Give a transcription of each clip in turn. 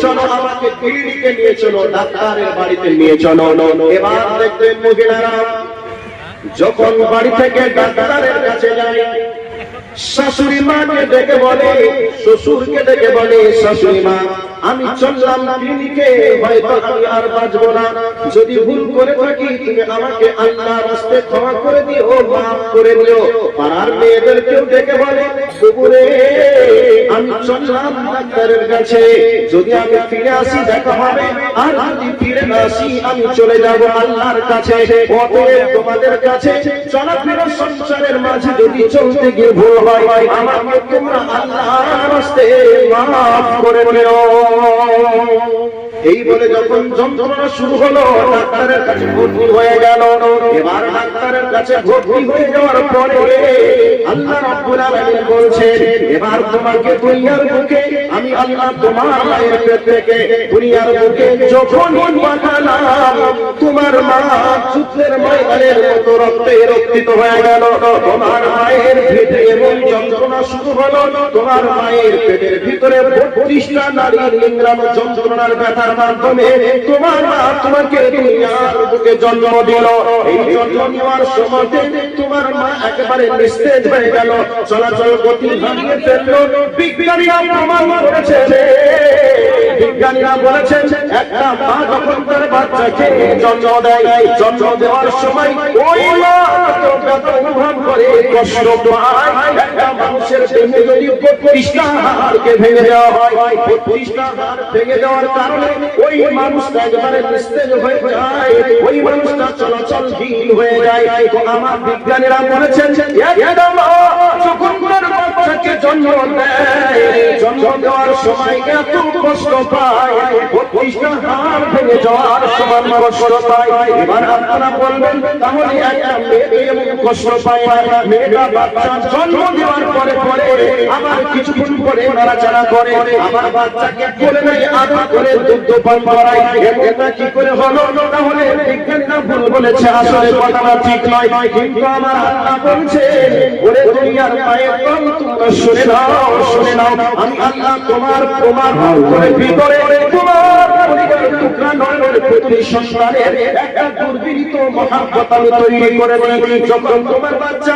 চলো আমাকে ক্লিনিকে নিয়ে চলো, ডাক্তারের বাড়িতে নিয়ে চলো। এবার দেখবেন মহিলারা যখন বাড়ি থেকে ডাক্তারের কাছে যায়, শাশুড়ি মাকে ডেকে বলে, শ্বশুরকে ডেকে বলে, শাশুড়ি মা আমি চললাম ক্লিনিকে, হয়তো আমি আর বাঁচবো না, যদি ভুল করে থাকি তুমি আমাকে আল্লাহর রাস্তায় ক্ষমা করে দিও, মাফ করে দিও। পাড়ার মেয়েদেরকেও ডেকে বলে, বুবুরে আমি চললাম ডাক্তারের কাছে, যদি আমি ফিরে আসি দেখা হবে, আর যদি ফিরে না আসি আমি চলে যাব আল্লাহর কাছে। অতএব তোমাদের কাছে চলাফেরা সংসারের মাঝে যদি চলতে গিয়ে ভুল হয়, আমাকে তোমরা আল্লাহর রাস্তায় মাফ করে দিও। এই বলে যখন যন্ত্রণা শুরু হলো, ডাক্তারের কাছে ভর্তি হয়ে গেল। এবার ডাক্তারের কাছে ভর্তি হয়ে যাওয়ার পরে আল্লাহ রাব্বুল আলামিন বলছেন, এবার তোমাকে দুনিয়ার বুকে আমি আল্লাহ তোমার মায়ের পেট থেকে দুনিয়ার বুকে যখনই পাঠালাম, তোমার মা যুদ্ধের ময়দানের মতো রক্তে রক্তিত হয়ে গেল। তোমার মায়ের পেটে এমন যন্ত্রণা শুরু হলো, তোমার মায়ের পেটের ভিতরে 32টা নারীর নিংড়ানো যন্ত্রণার ব্যথার মাধ্যমে তোমার মা তোমাকে দুনিয়ার বুকে জন্ম দিল। এই জন্ম নেওয়ার সময় তোমার মা একেবারে নিস্তেজ হয়ে গেল, চলাচল গতি হারিয়ে ফেললো। বিজ্ঞানীরা প্রমাণ করেছে, বিজ্ঞানীরা বলেছেন একটা মা যখন তার বাচ্চাকে জন্ম দেয়, জন্ম দেওয়ার সময় ওই মা ব্যথা অনুভব করে, কষ্ট পায়। একটা মানুষের দেহে যদি 32টা হাড়কে ভেঙে দেওয়া হয়, 32টা হাড় ভেঙে দেওয়ার কারণে ওই মানুষটা একেবারে নিস্তেজ হয়ে যায়, ওই মানুষটা চলাচলহীন হয়ে যায়। তো আমার বিজ্ঞানীরা বলেছেন একটা মা যখন তার বাচ্চাকে জন্ম দেয়, জন্ম দেওয়ার সময় এত কষ্ট পায়, 32টা হাড় ভেঙে যাওয়ার সমান কষ্ট পায়। এবার আপনারা বলবেন তাহলে একটা মেয়ে এমন কষ্ট পায়, মেয়েটা বাচ্চা জন্ম দেওয়ার পরে পরে আবার কিছুক্ষণ পরে নড়াচড়া করে, আমার বাচ্চাকে কোলে নেয়, আদর করে দুধ পান করায়, এটা কি করে হলো? তাহলে বিজ্ঞানীরা ভুল বলেছে, আসলে কথাটা ঠিক নয়। কিন্তু আমার আল্লাহ বলছে, ওরে দুনিয়ার মায়ের দল তোমরা শুনে নাও, শুনে নাও, আমি আল্লাহ তোমার প্রমাণ করে ভিতরে তোমার পরিবারের টুকরা নয়নের প্রতি সন্তানের একটা দুর্বিনীত মহাব্বত আমি তৈরি করে দিই। যখন তোমার বাচ্চা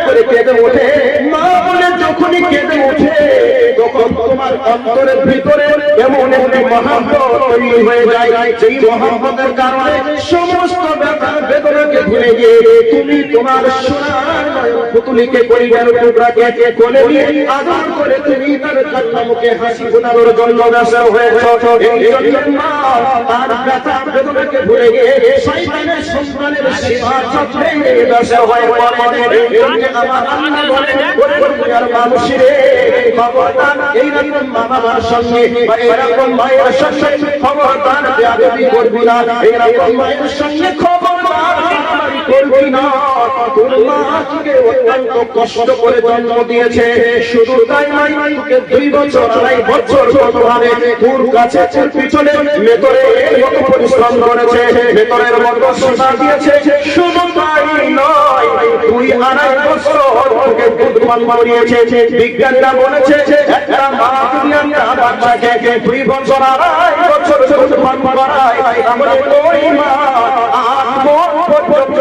করে কেঁদে ওঠে, মা বলে যখনই কেঁদে ওঠে, তখন তোমার অন্তরের ভিতরে এমন একটি মহাব্বত তৈরি হয়ে যায়, যেই মহাব্বতের কারণে সমস্ত ব্যথা বেদনাকে ভুলে গিয়ে তুমি তোমার সোনার পুতুলিকে পরিবার টুকরাকে কোলে নিয়ে আদর করে তুমি তার কান্নামুখে হাসি ফোটানোর জন্য ব্যস্ত হয়েছ। এই জন্য মা তার ব্যথা বেদনাকে ভুলে গিয়ে শয়তানের সন্তানের সেবা যত্নে ব্যস্ত হয়ে পড়ে। এই জন্য আমার আল্লাহ বলেন, ওরে দুনিয়ার মানুষেরে খবরদার এইরকম মা বাবার সঙ্গে বা এরকম মায়ের সঙ্গে খবরদার বেয়াদবি করবি না, এইরকম মায়ের সঙ্গে খবরদার করবি না। তোর মা তোকে অত্যন্ত কষ্ট করে জন্ম দিয়েছে, শুধু তাই নয়, তোকে 2 বছর 2.5 বছর কতভাবে তোর কাছে পিছনে মেতরে কত পরিশ্রম করেছে, মেতরের মতো সেবা দিয়েছে। শুধু তাই নয়, 2.5 বছর তোকে দুধ পান করিয়েছে। বিজ্ঞানীরা বলেছে একটা মা যদি একটা বাচ্চাকে 2 বছর 2.5 বছর দুধ পান করায়, তাহলে ওই মা 8 বছর পর্যন্ত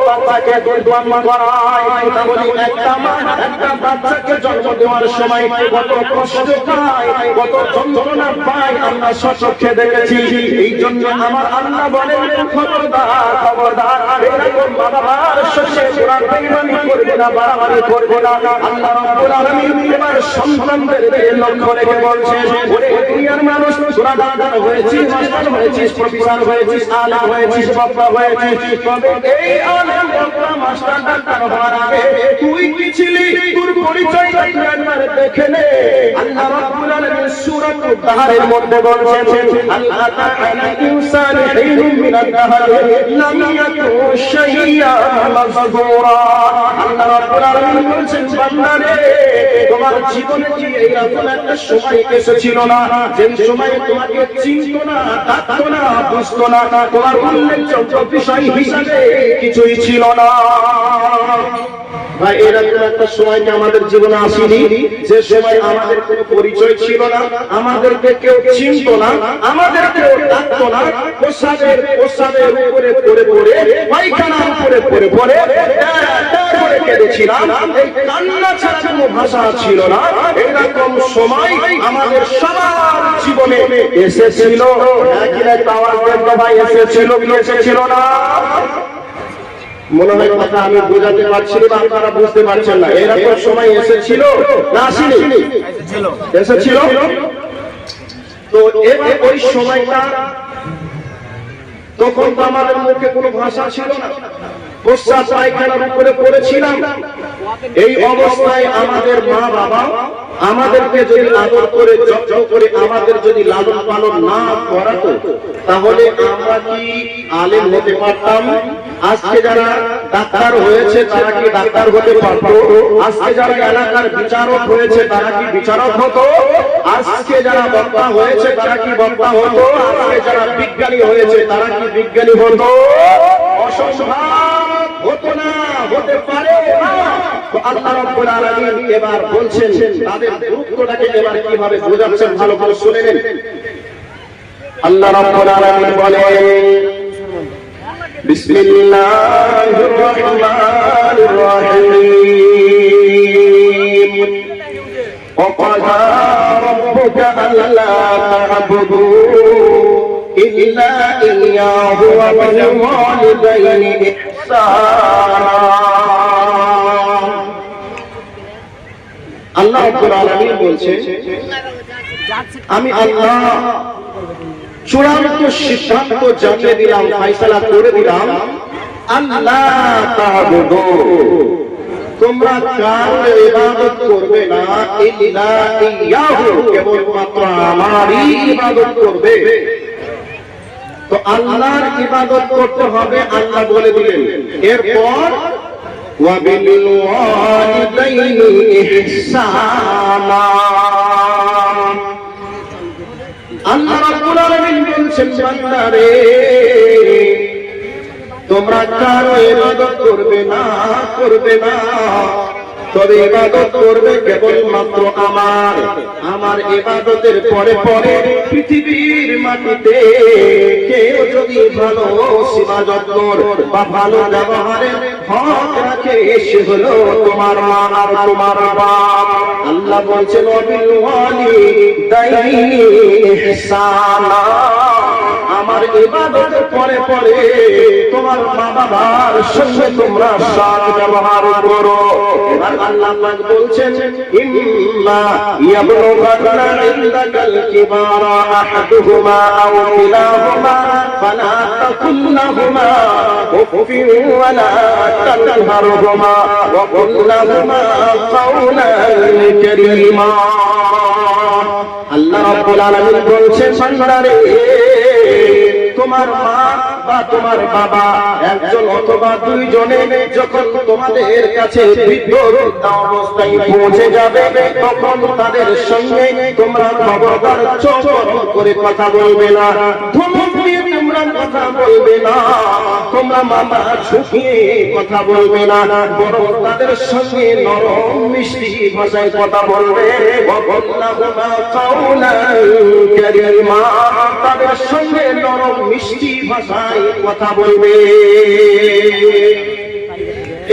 বাচ্চাকে দুধ পান করায়। তাহলে একটা মা একটা বাচ্চাকে জন্ম দেওয়ার সময় কত কষ্ট পায়, কত যন্ত্রণা পায়, আমরা স্বচক্ষে দেখেছি। এই জন্য আমার আল্লাহ বলেন, খবরদার খবরদার এরকম মা বাবার সঙ্গে তোরা বেঈমানি করবে না, বাড়াবাড়ি করবে না। আল্লাহ রাব্বুল আলামিন এবার সন্তানদের লক্ষ্য রেখে বলছেন, ওরে দুনিয়ার মানুষ, তোরা ডাক্তার হয়েছিস, মাস্টার হয়েছিস, প্রফেসর হয়েছিস, আলেম হয়েছিস, বক্তা হয়েছিস, তবে এই আলেম বক্তা মাস্টার ডাক্তার হওয়ার আগে তুই কি ছিলি? তোর পরিচয় একবার দেখে নে। আল্লাহ রাব্বুল আলামিন সূরা তাহারের মধ্যে বলছেন, আল্লাহ তাআলা ইনসান হিনুম মিনাদ দাহর লাম ইয়াকুন শাইয়ান মাযকুরা। আল্লাহ রাব্বুল আলামিন বলছেন, বান্দারে তোমার জীবনে কি এইরকম একটা সময় এসেছিল না, যে সময়ে তোমাকে চিনতো না, ডাকতো না, বুঝতো না, তোমার উল্লেখযোগ্য বিষয় হিসাবে কিছুই ছিল না। ভাই এরকম একটা সময় কি আমাদের জীবনে আসেনি যে সময় আমাদের কোনো পরিচয় ছিল না, আমাদেরকে কেউ চিনত না, আমাদের কেউ ডাকতো না, প্রসাদের উপরে পড়ে পড়ে পায়খানার উপরে পড়ে পড়ে করে কেঁদেছিলাম, এই কান্না ছাড়া কোনো ভাষা ছিল না। এরকম সময় আমাদের সবার জীবনে এসেছিল, এসেছিল না? মনে হয় কথা আমি বোঝাতে পারছি না, আপনারা বুঝতে পারছেন না। এরকম সময় এসেছিল না আসেনি? এসেছিল। তো এবার ওই সময়টা, তখন তো আমাদের মুখে কোনো ভাষা ছিল না, প্রস্রাব পায়খানার উপরে পড়েছিলাম। এই অবস্থায় আমাদের মা বাবা আমাদেরকে যদি আদর করে যত্ন করে আমাদের যদি লালন পালন না করাতো, তাহলে আমরা কি আলেম হতে পারতাম? আজকে যারা ডাক্তার হয়েছে তারা কি ডাক্তার হতে পারতো? আজকে যারা এলাকার বিচারক হয়েছে তারা কি বিচারক হতো? আজকে যারা বক্তা হয়েছে তারা কি বক্তা হতো? আজকে যারা বিজ্ঞানী হয়েছে তারা কি বিজ্ঞানী হতো? অসম্ভব হতো না, হতে পারে না। আল্লাহ রাব্বুল আলামিন এবার বলছেন তাদের গুরুত্বটাকে এবার কিভাবে বোঝাচ্ছেন, ভালো করে শুনে নিন। আল্লাহ রাব্বুল আলামিন বলেন, বিসমিল্লাহির রহমানির রহিম, ওয়াকাযা রাব্বুকা আল্লা তা'বুদু ইল্লা ইয়্যাহু ওয়া বিল ওয়ালিদাইনি ইহসানা। আল্লাহ রাব্বুল আলামিন বলছেন, আমি আল্লাহ চূড়ান্ত সিদ্ধান্ত জানিয়ে দিলাম, ফয়সালা করে দিলাম, আল্লাহ তা'বুদু, তোমরা কারোর ইবাদত করবে না, ইল্লা ইয়্যাহু, কেবলমাত্র আমারই ইবাদত করবে। তো আল্লাহর ইবাদত করতে হবে, আল্লাহ বলে দিলেন। এরপর ওয়া বিল ওয়ালিদাইনি ইহসানা, আল্লাহ রাব্বুল আলামিন বলছেন, বান্দারে তোমরা কারো ইবাদত করবে না, তবে ইবাদত করবে কেবলমাত্র আমার। আমার ইবাদতের পরে পরে পৃথিবীর মাটিতে কেউ যদি ভালো সেবা যত্ন বা ভালো ব্যবহারের হক রাখে, সে হলো তোমার মা আর তোমার বাপ। আল্লাহ বলছেন, ওয়াবিল ওয়ালিদাইনি ইহসানা, আমার ইবাদতের পরে পরে তোমার মা বাবার সঙ্গে তোমরা সৎ ব্যবহার করো। এবার আল্লাহ পাক বলছেন, ইম্মা ইয়াবলুগান্না ইনদাকাল কিবারা আহাদুহুমা আও কিলাহুমা ফালা তাকুল লাহুমা উফিন ওয়ালা তানহারহুমা ওয়া কুল লাহুমা কাওলান কারীমা। আল্লাহ রাব্বুল আলামিন বলছেন, বান্দারে তোমার মা বা তোমার বাবা একজন অথবা দুইজনে যখন তোমাদের কাছে বৃদ্ধ অবস্থায় পৌঁছে যাবে, তখন তাদের সঙ্গে তোমরা খবরদার চোখ করে কথা বলবে না, ধমক দিয়ে তোমরা কথা বলবে না, তোমরা মাথা ঝুঁকিয়ে কথা বলবে না, বরং তাদের সঙ্গে নরম মিষ্টি ভাষায় কথা বলবে। তাদের সঙ্গে নরম মিষ্টি ভাষায় কথা বলবে।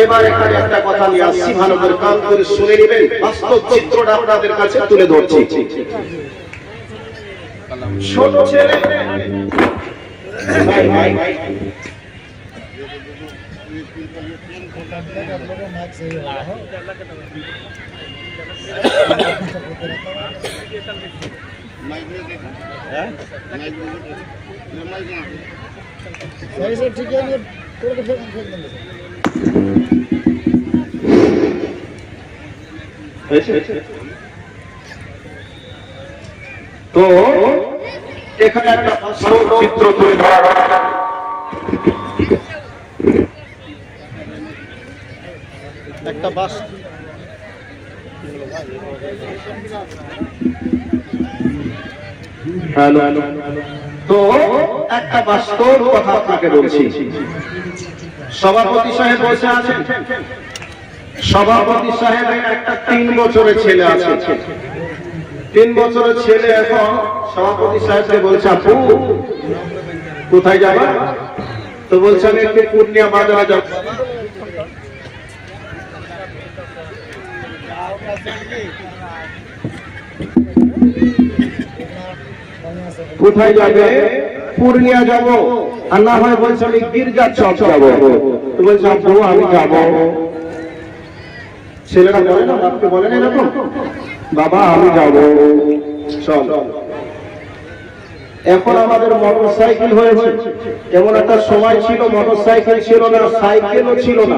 এবার এখানে একটা কথা নিয়ে আসছি, ভালো করে কান করে শুনে নেবেন, বাস্তব চিত্রটা আপনাদের কাছে তুলে ধরছি। ছোট ছেলে ঠিক আছে, তো এখানে একটা চিত্র তুলে ধরা, একটা বাস তো একটা বাস্তব কথা আপনাকে বলছি। সভাপতি সাহেব বসে আছেন, সভাপতি সাহেবের একটা 3 বছরের ছেলে আছে। 3 বছরের ছেলে এখন সভাপতি সাহেবকে বলছে, আপু কোথায় যাবা? তো বলছে আমি একটু পূর্ণিয়া বাজারে যাব। কোথায় যাবে? পূর্ণিয়া যাব। আর না হয় বলছে আমি গির্জার চক যাব। তো বলছে আপু আমি যাব। ছেলেরা বলে না, বাপকে বলে না এরকম, বাবা আমি যাব, চল। এখন আমাদের মোটরসাইকেল হয়েছে, এমন একটা সময় ছিল মোটরসাইকেল ছিল না, সাইকেলও ছিল না,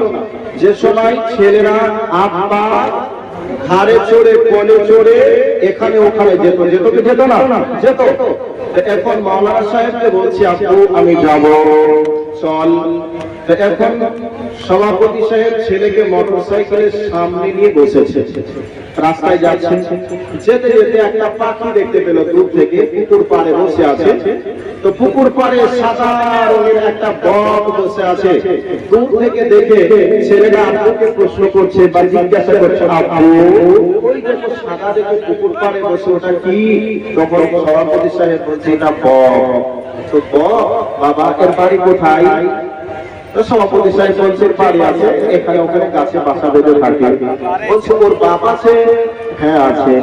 যে সময় ছেলেরা আব্বা ঘাড়ে চড়ে কোলে চড়ে এখানে ওখানে যেত। যেত কি যেত না? যেত। এখন মাওলানা সাহেবকে বলছি আপু আমি যাব, চল। এখন সভাপতি সাহেব ছেলেকে মোটরসাইকেলের সামনে নিয়ে বসেছে, রাস্তায় যাচ্ছে। যেতে যেতে একটা পাখি দেখতে পেল দূর থেকে, পুকুর পাড়ে বসে আছে। তো পুকুর পাড়ে সাদা রঙের একটা বক বসে আছে। দূর থেকে দেখে ছেলেটা আপুকে প্রশ্ন করছে বা জিজ্ঞাসা করছে, আপু ওই দেখো সাদা দেখে পুকুর পাড়ে বসে, ওটা কি? তখন সভাপতি সাহেব বলছে এটা বক। তো বক বাবা এর বাড়ি কোথায়? সভাপতি সাহেব বলছে বাড়ি আছে এখানে ওখানে গাছে বাসা বেঁধে থাকে। বলছে ওর বাপ আছে? হ্যাঁ আছে।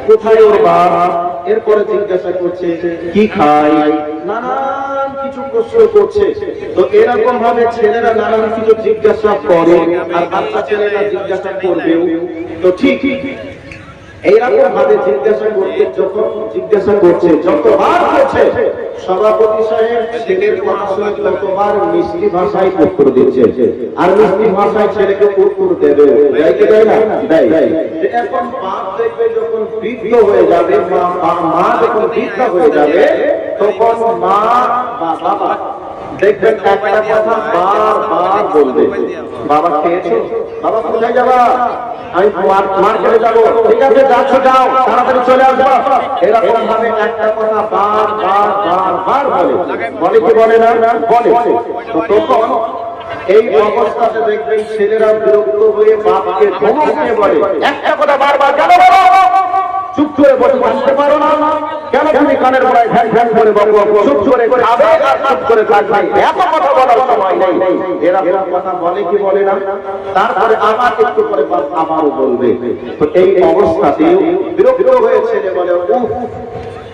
কোথায় ওর বাপ? এরপরে জিজ্ঞাসা করছে কি খায়, নানান কিছু প্রশ্ন করছে। তো এরকম ভাবে ছেলেরা নানান কিছু জিজ্ঞাসা করে, আর বাচ্চা ছেলেরা জিজ্ঞাসা করবে। তো ঠিক এইরকম ভাবে জিজ্ঞাসা করতে যখন জিজ্ঞাসা করছে, যতবার করছে সভাপতি সাহেব ছেলের কথা শুনে ততবার মিষ্টি ভাষায় উত্তর দিচ্ছে। আর মিষ্টি ভাষায় ছেলেকে উত্তর দেবে, দেয় কি দেয় না? দেয়। এখন বাপ দেখবে যখন বৃদ্ধ হয়ে যাবে, মা যখন বৃদ্ধ হয়ে যাবে, তখন মা বা বাবা দেখবেন একটা কথা বারবার বলবে, বাবা খেয়েছো? বাবা কোথায় যাবা? আমি মার্কেটে যাবো। ঠিক আছে যাচ্ছ, যাও, তাড়াতাড়ি চলে আসবা। এরকম ভাবে একটা কথা বারবার বারবার বলে। বলে কি বলে না? বলে। তখন এই অবস্থাতে দেখবেন ছেলেরা বিরক্ত হয়ে বাপকে ধমক দিয়ে বলে, একটা কথা বারবার কেন বলো? চুপ করে বসে বসতে পারো না? কেন তুমি কানের গোড়ায় ঘ্যান ঘ্যান করে বলবো? চুপ করে খাবে আর চুপ করে থাকবে, এত কথা বলার সময় নেই। এরকম কথা বলে কি বলে না? তারপরে আবার একটু করে আবারও বলবে। তো এই অবস্থাতেও বিরক্ত হয়ে ছেলে বলে,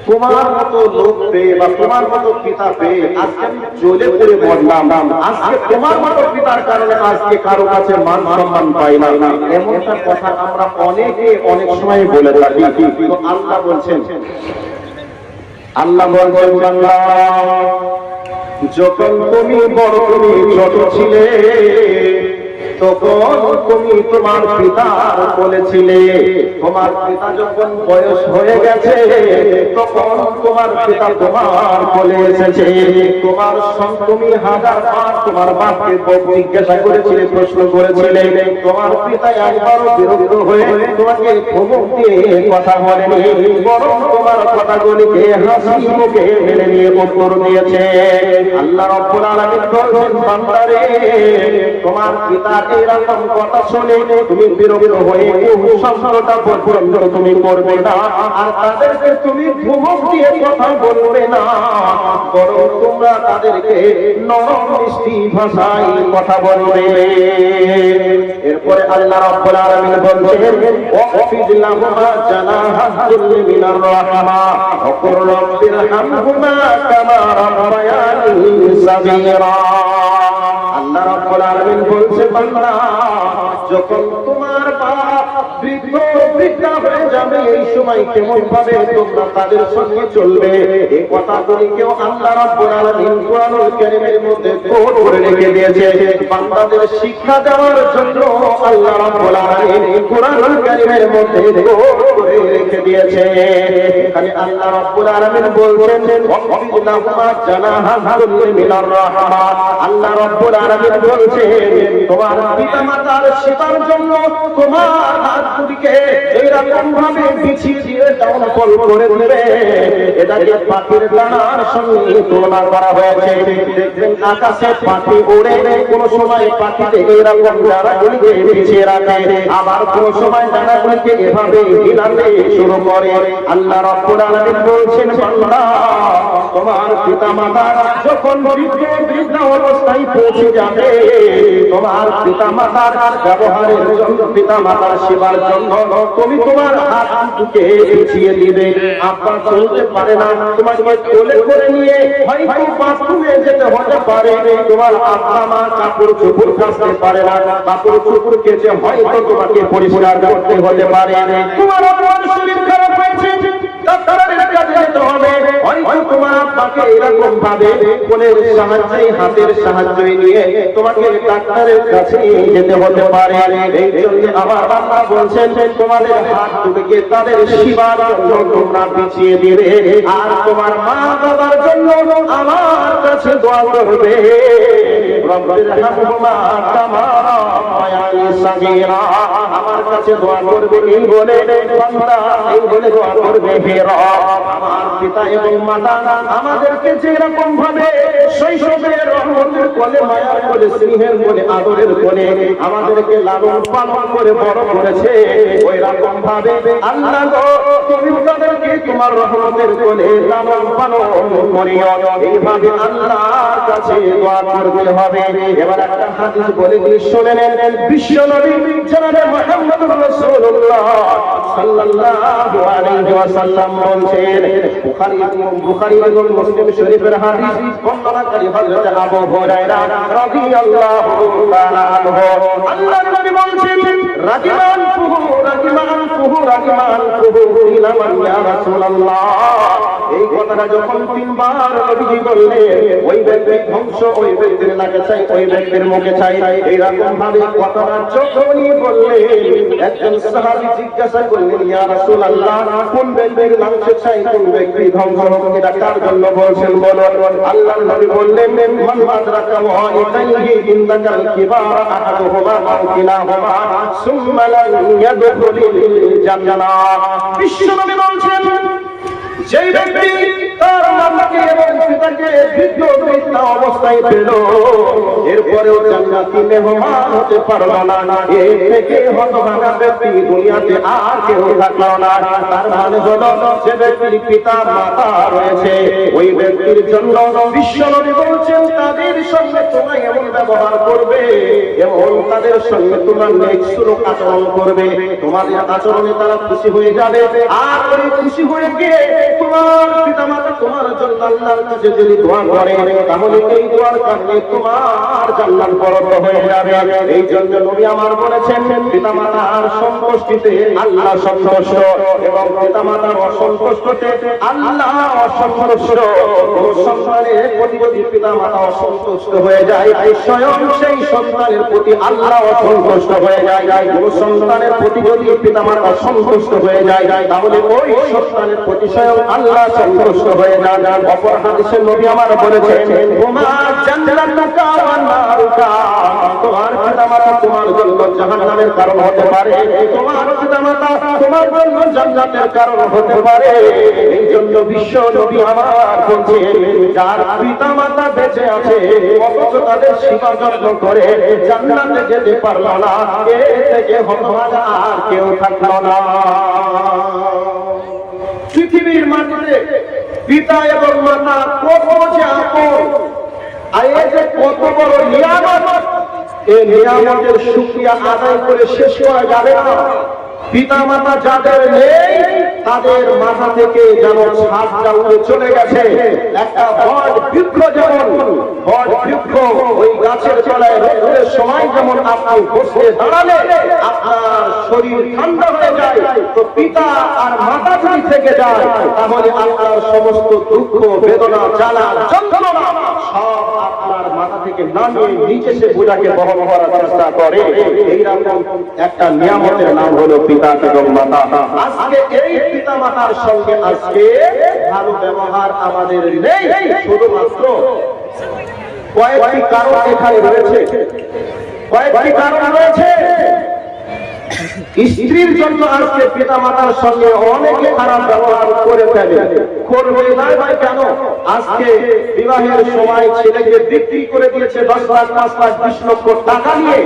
তোমার মতো লোক পেয়ে বা তোমার মতো পিতা পেয়ে আজকে আমি জ্বলে পড়ে মরলাম। আজকে তোমার মতো পিতার কারণে আজকে কারো কাছে মান সম্মান পাই না। এমনটা কথা আমরা অনেকে অনেক সময় বলে থাকি। তো আল্লাহ বলছেন, বান্দা যখন তুমি বড় তুমি ছোট ছিলে, তখন তুমি তোমার পিতার বলেছিলে। তোমার পিতা যখন বয়স হয়ে গেছে, তখন তোমার পিতা তোমার বলে এসেছে। তোমার তুমি হাজারবার তোমার বাপকে জিজ্ঞাসা করেছিলে, প্রশ্ন করেছিলে। তোমার পিতা একবারও বিরক্ত হয়ে তোমাকে ধমক দিয়ে কথা বলেনি, বরং তোমার কথাগুলিকে হাসি মুখে মেনে নিয়ে উত্তর দিয়েছে। আল্লাহ রাব্বুল আলামিন বলেন, বান্দারে তোমার পিতার এরকম কথা শুনে তুমি বিরক্ত হয়ে সংসারটা পর্যন্ত তুমি করবে না, আর তাদেরকে তুমি ধমক দিয়ে কথা বলবে না, বরং তোমরা তাদেরকে নরম মিষ্টি ভাষায় কথা বলবে। এরপরে আল্লাহ রাব্বুল আলামিন বলছেন, ওয়াকফিদ লাহুমা জানাহা যুল্লি মিনার রাহমা ওয়া কুর রাব্বিরহামহুমা কামা রাব্বায়ানি সাগীরা। আল্লাহ রাব্বুল আলামিন বলছে, বান্দা যখন তোমার বাপ বৃদ্ধা হয়ে যাবে, এই সময় কেমন ভাবে তোমরা তাদের সঙ্গে চলবে, এই কথাগুলিকেও আল্লাহ রাব্বুল আলামিন কোরআনুল কারীমের মধ্যে কোট করে রেখে দিয়েছে। বান্দাদের শিক্ষা দেওয়ার জন্য আল্লাহ রাব্বুল আলামিন কোরআনুল কারীমের মধ্যে কোট করে রেখে দিয়েছে। এখানে আল্লাহ রাব্বুল আলামিন বলছেন, ওয়াকফিদ লাহুমা জানাহা যুল্লি মিনার রাহমা। আল্লাহ রাব্বুল আলামিন বলছেন, তোমার পিতামাতার সেবার জন্য তোমার দুটিকে এইরকম ভাবে বিছিয়ে দিয়ে ডাউনফল করে দেবে, এটাকে পাখির ডানার সঙ্গে তুলনা করা হয়েছে। দেখবেন আকাশে পাখি ওড়ে, কোন সময় পাখিতে এইরকম ডানাগুলিকে বিছিয়ে রাখে, আবার কোন সময় ডানাগুলিকে এভাবে হিলাতে শুরু করে। আল্লাহ রাব্বুল আলামিন বলছেন, বান্দা তোমার পিতামাতা যখন বৃদ্ধ অবস্থায় পৌঁছে যাবে, তোমার পিতামাতার ব্যবহারের জন্য, পিতামাতার সেবার জন্য তুমি তোমার হাত দুটোকে বিছিয়ে দিবে। আপনার চলতে পারে না, তোমাকে কোলে করে নিয়ে হয়তো বাথরুমে যেতে হতে পারে, তোমার আব্বা মা কাপড় চোপড় কাচতে পারে না, কাপড় চোপড় কেচে হয়তো তোমাকে পরিষ্কার করতে হতে পারে। তোমার আপনার শরীর খারাপ হয়েছে, ডাক্তারের কাছে যেতে হবে, হয়তো তোমার আব্বাকে এরকম ভাবে কোলের সাহায্যে, হাতের সাহায্য নিয়ে তোমাকে ডাক্তারের কাছে যেতে হতে পারে। এই জন্য আমার আল্লাহ বলছেন, তোমাদের হাত দুটোকে তাদের সেবার জন্য তোমরা বিছিয়ে দিবে, আর তোমার মা বাবার জন্য আমার কাছে দোয়া করবে, রব্বিরহামহুমা কামা রাব্বায়ানি সাগীরা। আমার কাছে দোয়া করবে এই বলে বান্দা, এই বলে দোয়া করবে, হে রব আমার পিতা এবং মাতা আমাদেরকে যেরকম ভাবে শৈশবে রহমতের কোলে, মায়ার কোলে, স্নেহের কোলে, আদরের কোলে আমাদেরকে লালন পালন করে বড় করেছে, ওই রকম ভাবে আল্লাহ গো তুমি তাদেরকে তোমার রহমতের কোলে লালন পালন করিও। এইভাবে আল্লাহর কাছে দোয়া করতে হবে। এবার একটা হাদিস বলে দিয়ে শুনে নেন। বিশ্ব নবী জনাবে মুহাম্মদুর রাসূলুল্লাহ সাল্লাল্লাহু আলাইহি ওয়াসাল্লাম বলছেন, বুখারী এবং মুসলিম শরীফের হাদিস, বর্ণনাকারী হযরত আবু হুরায়রা রাদিয়াল্লাহু তাআলা আনহু। আল্লাহর নবী বলছেন, রাজিমান ফুহু রাজিমান ফুহু রাজিমান ফুহু ইলামান ইয়া রাসূলুল্লাহ। এই কথাটা যখন তিনবার নবীজি বললেন, ওই ব্যক্তির ধ্বংস ওই ব্যক্তির নাকে চাই, ওই ব্যক্তির মুখে চাই, এইরকম ভাবে কথাটা যখনই বললেন, একজন সাহাবী জিজ্ঞাসা করলেন, ইয়া রাসূলুল্লাহ কোন ব্যক্তির নাকে চাই, কোন ব্যক্তি ধ্বংস হবে, এটা কার জন্য বলছেন বলুন। আল্লাহর নবী বললেন, মান আদরাকা ওয়াইতাইহি ইনদাকাল কিবারা আহাদুহুমা আও কিলাহুমা সুম্মা লাম ইয়াদখুলিল জান্নাহ। বিশ্বনবী বলছেন, যেই ব্যক্তি তার মাতাকে এবং পিতাকে বৃদ্ধ অবস্থায় পেল, এরপরেও জান্নাতি মেহমান হতে পারল না, এর থেকে হতভাগা ব্যক্তি দুনিয়াতে আর কেউ থাকলো না। তার মানে হলো, যে ব্যক্তির পিতা মাতা রয়েছে, ওই ব্যক্তির জন্য বিশ্বনবী বলছেন, তাদের সঙ্গে তোমরা এমন ব্যবহার করবে, এবং তাদের সঙ্গে তোমরা নেক সুলুক আচরণ করবে, তোমাদের আচরণে তারা খুশি হয়ে যাবে। আর ওই খুশি হয়ে গিয়ে তোমার পিতামাতা তোমার জন্য আল্লাহর কাছে যদি দোয়া করে, তাহলে এই দোয়ার কারণে তোমার জান্নাত বরাদ্দ হয়ে যাবে। এই জন্য নবী আমার বলেছেন, পিতামাতার সন্তুষ্টিতে আল্লাহ সন্তুষ্ট, এবং পিতামাতার অসন্তুষ্টতে আল্লাহ অসন্তুষ্ট। কোন সন্তানের প্রতি যদি পিতামাতা অসন্তুষ্ট হয়ে যায়, স্বয়ং সেই সন্তানের প্রতি আল্লাহ অসন্তুষ্ট হয়ে যায়। কোন সন্তানের প্রতি যদি পিতামাতা সন্তুষ্ট হয়ে যায়, তাহলে ওই সন্তানের প্রতি স্বয়ং আল্লাহ সন্তুষ্ট হয়ে যান। অপর হাদিসে নবী আমার বলেছেন, তোমার জান্নাতুকা ওয়া নারুকা, তোমার পিতামাতা তোমার জন্য জাহান্নামের কারণ হতে পারে, তোমার পিতামাতা তোমার জন্য জান্নাতের কারণ হতে পারে। এই জন্য বিশ্ব নবী আমার বলছেন, যার পিতামাতা বেঁচে আছে অথচ তাদের সেবা যত্ন করে জান্নাতে যেতে পারলো না, এর থেকে হতভাগা আর কেউ থাকলো না। পৃথিবীর মাটিতে পিতা এবং মাতা কত যে আপন, আর এই যে কত বড় নিয়ামত, এই নিয়ামতের শুকরিয়া আদায় করে শেষ করা যাবে না। পিতা মাতা যাদের নেই, তাদের মাথা থেকে যেন ছাদটা উড়ে চলে গেছে। একটা বট বৃক্ষ, যেমন বট বৃক্ষ ওই গাছের তলায় রোদের সময় যেমন আপনি বসে দাঁড়ালে আপনার শরীর ঠান্ডা হয়ে যায়, তো পিতা আর মাতা যদি থেকে যায়, তাহলে আপনার সমস্ত দুঃখ, বেদনা, জ্বালা, যন্ত্রণা সব আপনার মাথা থেকে নামিয়ে নিচে সে বোঝাকে বহন করার চেষ্টা করে। এইরকম একটা নিয়ামতের নাম হলো পিতা এবং মাতা। আজকে এই পিতা মাতার সঙ্গে আজকে ভালো ব্যবহার আমাদের নেই। শুধুমাত্র কয়েকটি কারণ এখানে রয়েছে, কয়েকটি কারণ রয়েছে। স্ত্রীর জন্য আজকে পিতা মাতার সঙ্গে অনেকে খারাপ ব্যবহার করে ফেলে, করবে না ভাই কেন? আজকে বিবাহের সময় ছেলেকে বিক্রি করে দিয়েছে 10 লাখ 5 লাখ 20 লক্ষ টাকা নিয়ে,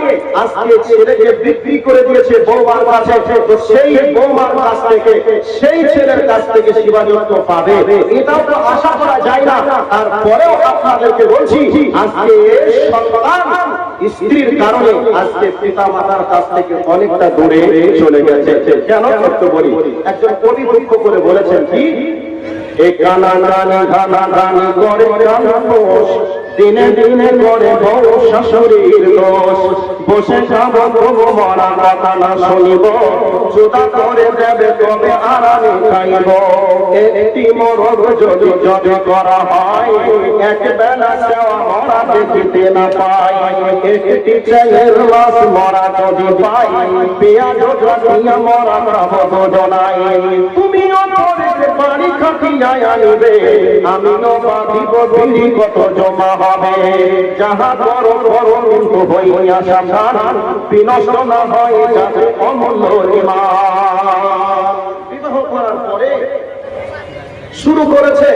আজকে ছেলেকে বিক্রি করে দিয়েছে বৌমার কাছে। তো সেই বৌমার কাছ থেকে, সেই ছেলের কাছ থেকে শিবাযত্ন পাবে, এটাও তো আশা করা যায় না। তারপরেও আপনাদেরকে বলছি, আজকে সন্তান স্ত্রীর কারণে আজকে পিতা মাতার কাছ থেকে অনেকটা দূরে চলে গেছে। কেন করতে বলি, একজন কবি দুঃখ করে বলেছেন কি, এই কানা গানে ঘানা গানি করে কানোষ, দিনে দিনে করে বউ শাশুড়ির দোষ, বসে খাব তবু মরা কথা না শুনিব, জুতা করে দেবে তবে আরামে খাইব। একটি মরদ যদি যদি করা হয়, এক বেলা সেবা মরা দেখিতে না পাই, একটি ছেলের লাশ মরা যদি পাই, পেঁয়াজ জাতিয়া মরা খাব দুজনাই। তুমিও পরে বাড়ি খাটিয়া আনিবে, আমিও বাঁধিব বিড়ি কত জমা হবে, যাহা করো করো কিন্তু হইয়া সাবধান, বিনষ্ট না হয় যাতে অমূল্য ঈমান। বিবাহ করার পরে শুরু করেছে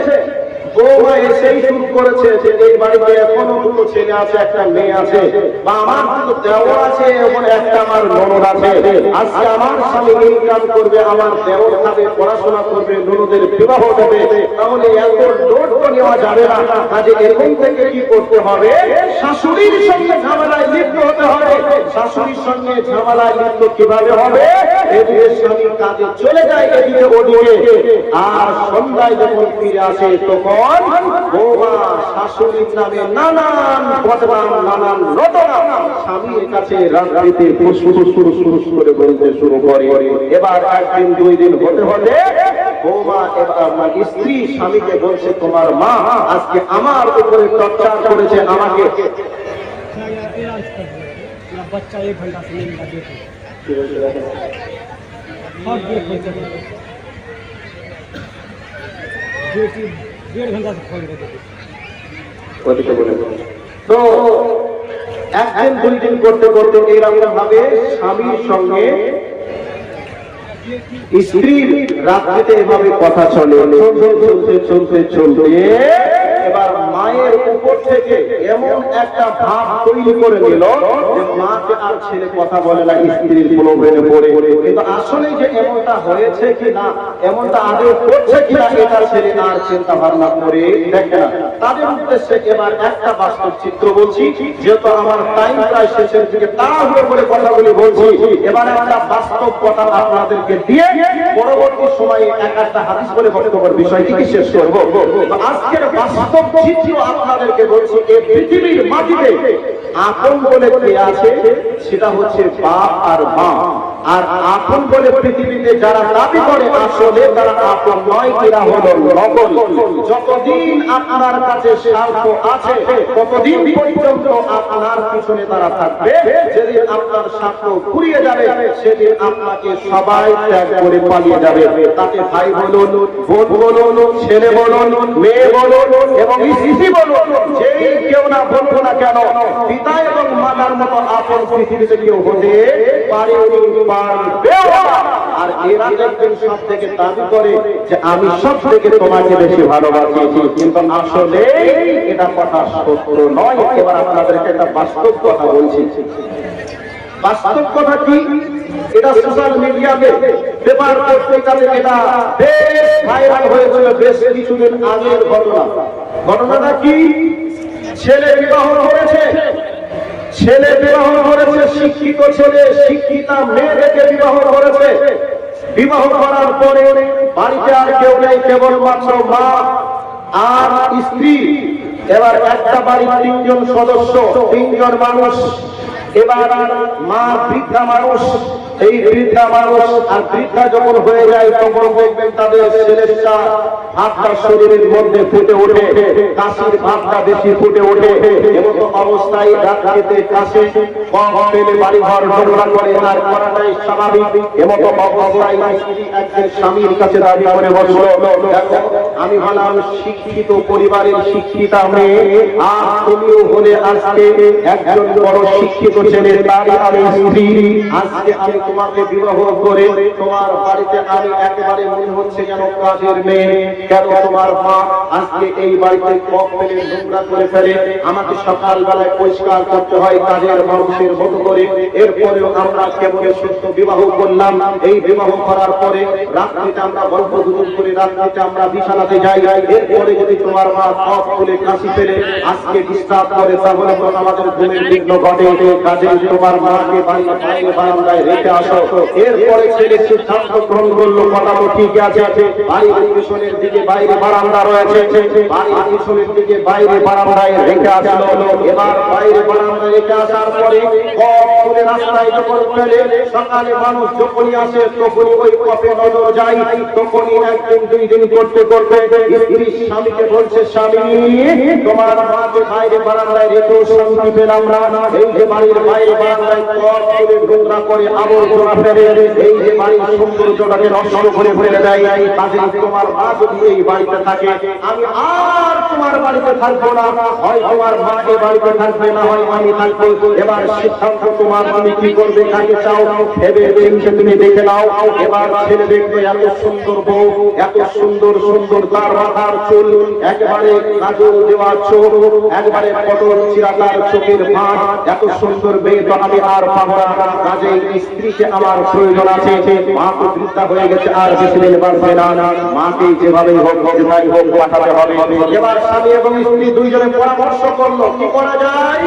বৌমা এসেই শুরু করেছে যে এই বাড়িতে এখনো দুটো ছেলে আছে, একটা মেয়ে আছে, বা আমার দুটো দেওর আছে এবং একটা আমার ননদ আছে। আজকে আমার স্বামী ইনকাম করবে, আমার দেওর খাবে, পড়াশোনা করবে, ননদের বিবাহ দেবে, তাহলে এত লোড তো নেওয়া যাবে না। কাজে এখন থেকে কি করতে হবে, শাশুড়ির সঙ্গে ঝামেলায় লিপ্ত হতে হবে। শাশুড়ির সঙ্গে ঝামেলায় লিপ্ত কিভাবে হবে, এদিকে স্বামী কাজে চলে যায়, এদিকে ওদিকে, আর সন্ধ্যায় যখন ফিরে আসে তখন বৌমা শাশুড়ির নামে নানান বদনাম, নানান রটনা স্বামীর কাছে রাজনীতি ফুসফুস করে বলতে শুরু করে। এবার একদিন দুই দিন হতে হতে বৌমা এবার স্ত্রী স্বামীকে বলছে, তোমার মা আজকে আমার উপরে টর্চার করেছে, আমাকে बच्चा 1 घंटा से नहीं मिला, देखो 1.5 घंटा से फोन करते। তো একদিন দুই দিন করতে করতে এইরকম ভাবে স্বামীর সঙ্গে স্ত্রীর রাত্রিতে এভাবে কথা চলে, চলতে চলতে চলতে এবার মায়ের উপর থেকে এমন একটা ভাব তৈরি করে নিল যে মাকে আর ছেলে কথা বলে না স্ত্রীর প্রলোভনে পড়ে। কিন্তু আসলে যে এমনটা হয়েছে কি না, এমনটা আগে করছে কিনা, এটা ছেলে আর চিন্তা ভাবনা করে দেখে না। তাদের উদ্দেশ্যে এবার একটা বাস্তব চিত্র বলছি, যেহেতু আমার টাইম প্রায় শেষের দিকে, তাড়াহুড়ো করে কথাগুলি বলছি। এবার একটা বাস্তব কথা আপনাদেরকে দিয়ে পরবর্তী সময়ে একটা হাদিস বলে বক্তব্যের বিষয়টিকে শেষ করবো। আজকের বাস্তব চিত্র আপনাদেরকে বলছি, এই পৃথিবীর মাটিতে আপন বলে কে আছে, সেটা হচ্ছে বাপ আর মা। আর আপন বলে পৃথিবীতে যারা দাবি করে, আসলে তারা আপন নয়, এরা হলো নকল। যতদিন আপনার কাছে স্বার্থ আছে ততদিন পর্যন্ত আপনার পিছনে তারা থাকবে। যেদিন আপনার স্বার্থ ফুরিয়ে যাবে, সেদিন আপনাকে সবাই ত্যাগ করে পালিয়ে যাবে। তাতে ভাই বলুন, বোন বলুন, ছেলে বলুন, মেয়ে বলুন এবং স্ত্রী বলুন, যেই কেউ না বলবো না কেন, পিতা এবং মাতার মতো আপন পৃথিবীতে কেউ হতে পারেনি, পারবেও না। আর এরা দেখবেন সব থেকে দাবি করে যে আমি সব থেকে তোমাকে বেশি ভালোবাসি, কিন্তু আসলে এটা কথা সত্য নয়। এবার আপনাদেরকে একটা বাস্তব কথা বলছি। বাস্তব কথা কি, এটা সোশ্যাল মিডিয়াতে, পেপার পত্রিকাতে এটা বেশ ভাইরাল হয়েছিল বেশ কিছুদিন আগের ঘটনা। ঘটনাটা কি, ছেলে বিবাহ করেছে, ছেলে বিবাহ করেছে, শিক্ষিত ছেলে শিক্ষিতা মেয়েদেরকে বিবাহ করেছে। বিবাহ করার পরে বাড়িতে আর কেউ নেই, কেবলমাত্র মা আর স্ত্রী। এবার একটা বাড়ির 3 জন সদস্য, 3 জন মানুষ। এবার মা বৃদ্ধা মানুষ, এই বৃদ্ধা মানুষ আর বৃদ্ধা যখন হয়ে যায় তখন দেখবেন তাদের ছেলেটা ভাবটা শরীরের মধ্যে ফুটে ওঠে, কাশির ভাবটা বেশি ফুটে ওঠে। এমতো অবস্থায় রাত্রিতে কাশে, কম পেলে বাড়ি ঘর নোংরা করে, আর করাটাই স্বাভাবিক। এমতো অবস্থায় স্ত্রী একজন স্বামীর কাছে দাবি করে বসলো, আমি হলাম শিক্ষিত পরিবারের শিক্ষিতা মেয়ে, আর তুমিও হলে আজকে একজন বড় শিক্ষিত ছেলে, তারই আমি স্ত্রী। আজকে আমি তোমাকে বিবাহ করে তোমার বাড়িতে আমি একেবারে মনে হচ্ছে যেন কাজের মেয়ে। কেন তোমার মা আজকে এই বাড়িতে কপ ফেলে নোংরা করে ফেলে, আমাকে সকালবেলায় পরিষ্কার করতে হয় কাজের মানুষের মতো করে। এরপরেও আমরা কেবল সুস্থ বিবাহ করলাম। এই বিবাহ করার পরে রাত্রিতে আমরা গল্প গুজব করে রাত্রিতে আমরা বিছানাতে যাই। এরপরে যদি তোমার মা কপ খুলে কাশি ফেলে আজকে ডিস্টার্ব করে, তাহলে তো আমাদের ঘুমের বিঘ্ন ঘটে। কাজে তোমার মাকে বাইরে বারান্দায় রেখে আসো। এরপরে ছেলে সিদ্ধান্ত গ্রহণ করলো, কথা তো ঠিক আছে, বাড়ির পিছনের দিকে বাইরে বারান্দা রয়েছে, বাড়ির পিছনের দিকে বাইরে বারান্দায় রেখে আসলো। এবার বাইরে বারান্দায় রেখে আসার পরে কপ খুলে রাস্তায় যখন ফেলে, সকালে মানুষ যখনই আসে তখনই ওই কপে নজর যায়। তখনই একদিন দুই দিন করতে করতে স্ত্রী স্বামীকে বলছে, স্বামী তোমার মাকে বাইরে বারান্দায় রেখেও শান্তি পেলাম না। এই যে বাড়ির বাইরে বারান্দায় কপ খুলে নোংরা করে আবর্জনা ফেলে, এই যে বাড়ির সৌন্দর্যটাকে নষ্ট করে ফেলে দেয়। কাজে তোমার মা যদি এই বাড়িতে থাকে, আমি আর তোমার বাড়িতে থাকবো না। হয় তোমার মা এই বাড়িতে থাকবে, না হয় আমি থাকবো। এবার সিদ্ধান্ত তোমার, তুমি কি করবে, কাকে চাও ভেবে চিন্তে তুমি দেখে নাও। এবার ছেলে দেখবে এত সুন্দর বউ, এত সুন্দর সুন্দর তার মাথার চুল, একেবারে কাজল দেওয়া চোখ, একবারে পটল চিরাতার চোখের ভাঁজ, এত সুন্দর মেয়ে তো আমি আর পাবো না। কাজে স্ত্রীকে আমার প্রয়োজন আছে। মা তো বৃদ্ধা হয়ে গেছে, আর বেশি দিন বাঁচবে না। মাকে যেভাবেই হোক যেভাবে হোক পাঠাতে হবে। এবার স্বামী এবং স্ত্রী দুইজনে পরামর্শ করলো কি করা যায়।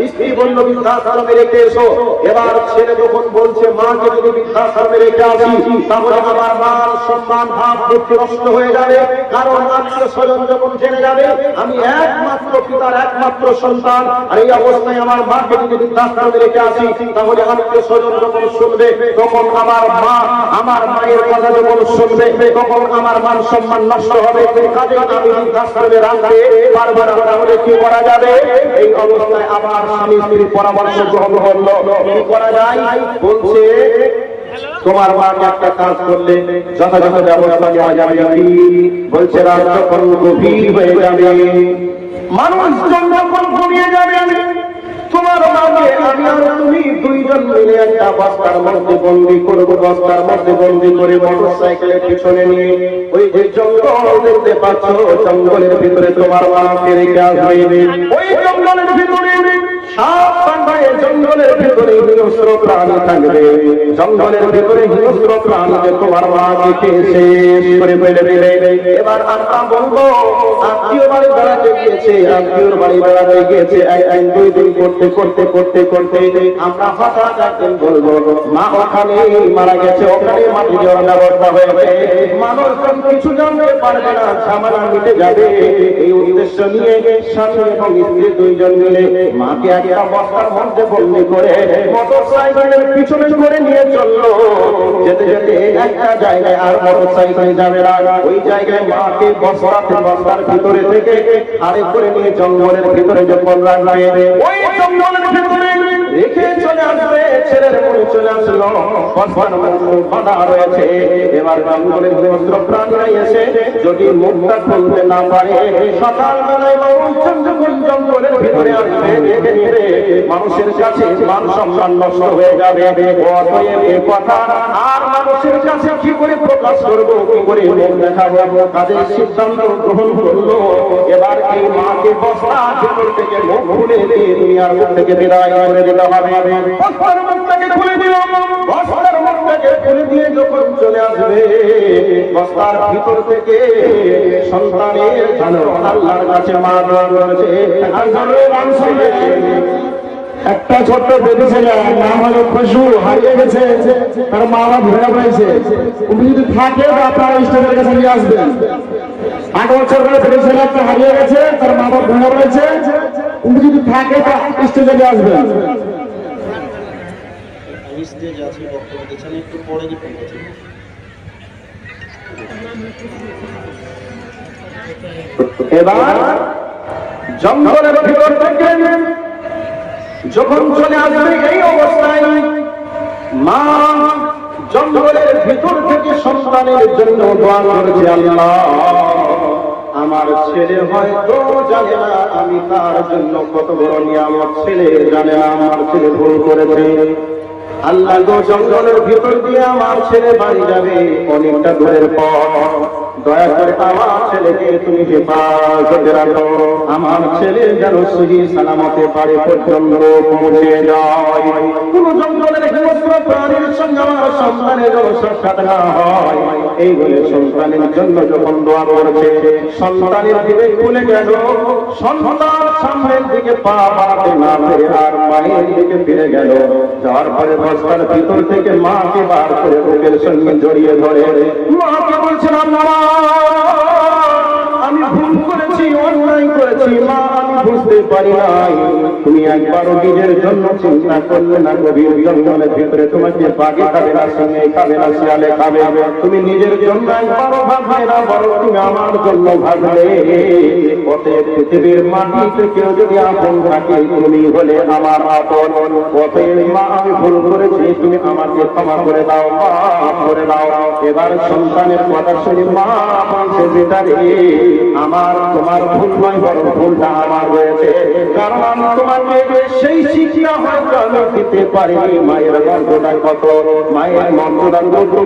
স্ত্রী বলল বৃদ্ধাশ্রমে রেখে এসো। এবার ছেলে যখন বলছে মাকে যদি বৃদ্ধাশ্রমে রেখে আসি তাহলে আমার মান সম্মান ভাব বুদ্ধি নষ্ট হয়ে যাবে, কারণ আত্মীয় স্বজন যখন জেনে যাবে আমি একমাত্র পিতার একমাত্র সন্তান, আর এই অবস্থায় আমার মাকে যদি বৃদ্ধাশ্রমে রেখে আসি তাহলে আত্মীয় স্বজন যখন শুনবে, তখন আমার মা আমার মায়ের কথা যখন শুনবে, তখন আমার মান সম্মান নষ্ট হবে। কাজে আমি বৃদ্ধাশ্রমে রাখতে পারবো না। তাহলে কি করা যাবে? এই অবস্থায় আবার স্বামী স্ত্রীর পরামর্শ গ্রহণ করলো, কি করা যায়। বলছে তোমার মাকে একটা কাজ করলে যথাযথ ব্যবস্থা নেওয়া যাবে। বলছে রাত যখন গভীর হয়ে যাবে, মানুষজন যখন ঘুমিয়ে যাবে, তোমার মাকে আমি আর তুমি দুইজন মিলে একটা বস্তার মধ্যে বন্দি করবো। বস্তার মধ্যে বন্দি করে মোটর সাইকেলের পিছনে নিয়ে ওই যে জঙ্গল দেখতে পাচ্ছ, জঙ্গলের ভিতরে তোমার মাকে রেখে আসবে। ওই জঙ্গলের ভিতরে জঙ্গলের ভিতরে হিংস্র প্রাণী থাকবে, জঙ্গলের ভিতরে হিংস্র প্রাণীকে তোমার মাকে খেয়ে শেষ করে ফেলে দিলে। এবার আমরা বলবো আত্মীয় বাড়ি বেড়াতে গিয়েছে, আত্মীয়র বাড়ি বেড়াতে গিয়েছে, একদিন দুই দিন করতে করতে করতে করতে আমরা হঠাৎ একদিন বলবো মা ওখানে মারা গেছে, ওখানে মাটি দেওয়ার ব্যবস্থা হয়েছে, মানুষজন কিছু জানতে পারবে না, ঝামেলা মিটে যাবে। এই উদ্দেশ্য নিয়ে স্বামী এবং স্ত্রী দুইজন মিলে মাকে একটা বস্তার মধ্যে বন্দি করে মোটর সাইকেলের পিছনে করে নিয়ে চললো। যেতে যেতে একটা জায়গায় আর মোটর সাইকেল যাবে না, ওই জায়গায় মাকে বস্তার ভিতরে থেকে আরে করে নিয়ে জঙ্গলের ভিতরে যখন রাখবে, ওই জঙ্গলের ভিতরে রেখে চলে আসবে। ছেলের মনে চলে আসলো বস্তার মধ্যে বাঁধা রয়েছে। এবার জঙ্গলের হিংস্র প্রাণীরা এসে যদি মুখটা খুলতে না পারে, সকালবেলায় মানুষজন যখন জঙ্গলের ভিতরে আসবে দেখে নিবে মানুষের কাছে মান সম্মান নষ্ট হয়ে যাবে। অতএব এই কথা আর মানুষের কাছে কি করে প্রকাশ করবো, কি করে মুখ দেখাবো। কাজের সিদ্ধান্ত গ্রহণ করলো এবার এই মাকে বস্তার ভিতর থেকে মুখ খুলে দিয়ে দুনিয়ার মুখ থেকে বিদায় করে দিতে হবে। বস্তার মুখ থেকে খুলে দিল, বস্তার মুখ থেকে খুলে দিয়ে যখন চলে আসবে, বস্তার ভিতর থেকে সন্তানের জন্য আল্লাহর কাছে মা দোয়া করেছে। একটা ছোট্ট বেবি ছেলে নাম হলো খুশু, হারিয়ে গেছে, তার মা বাবা ধরে পড়েছে। উনি যদি থাকে আপনারা স্টেজের কাছে নিয়ে আসবেন। 8 বছর করে বেবি ছেলে একটা হারিয়ে গেছে, তার মা বাবা ধরে পড়েছে, উনি যদি থাকে তা স্টেজে নিয়ে আসবেন। স্টেজ আছে বক্তব্য দিচ্ছেন, একটু পরে যে ফোন করছেন। এবার জঙ্গলের ভিতর থেকে যখন চলে আসবে এই অবস্থায় মা জঙ্গলের ভিতর থেকে সন্তানের জন্য দোয়া করেছে, আল্লাহ আমার ছেলে হয়তো জানে না আমি তার জন্য কত বড় নিয়ামত, ছেলে জানে না আমার ছেলে ভুল করেছে। আল্লাহ গো, জঙ্গলের ভিতর দিয়ে আমার ছেলে বাড়ি যাবে অনেকটা দূরের পথ, দয়া করে আমার ছেলেকে তুমি হেফাজতে রাখো, আমার ছেলে যেন সহি সালামতে বাড়ি পর্যন্ত পৌঁছে যায়। কোন জঙ্গলের হিংস্র প্রাণীর সঙ্গে আমার সন্তানের যেন সাক্ষাৎ না হয়, এই বলে সন্তানের জন্য যখন দোয়া করেছে, সন্তানের দিকে ভুলে গেল, সন্তান সামনের দিকে পা বাড়াতে না পেরে আর মায়ের দিকে ফিরে গেল। যাওয়ার পরে বস্তার ভিতর থেকে মাকে বার করে বুকের সঙ্গে জড়িয়ে ধরে মাকে বলছিলাম, মা আমি ভুল করেছি, অন্যায় করেছি মা, আমি বুঝতে পারি নাই। তুমি একবারও নিজের জন্য চিন্তা করলে না, গভীর জঙ্গলের ভিতরে তোমাকে বাঘে খাবে না, সঙ্গে খাবে না, শিয়ালে খাবে, তুমি নিজের জন্য একবারও ভাববে না, বরং তুমি আমার জন্য ভাবলে। অতএব পৃথিবীর মাটিতে কেউ যদি আপন থাকে তুমি হলে আমার আপন। অতএব মা আমি ভুল করেছি, তুমি আমাকে ক্ষমা করে দাও, মাফ করে দাও। এবার সন্তানের কথা শুনে মা বলছে, বেটা রে আমার তোমার ভুল নয়, বরং ভুলটা আমার হয়েছে, কারণ আমি তোমাকে সেই শিক্ষা হয়তো আমি দিতে পারিনি। মায়ের মর্যাদা কত, মায়ের মর্যাদা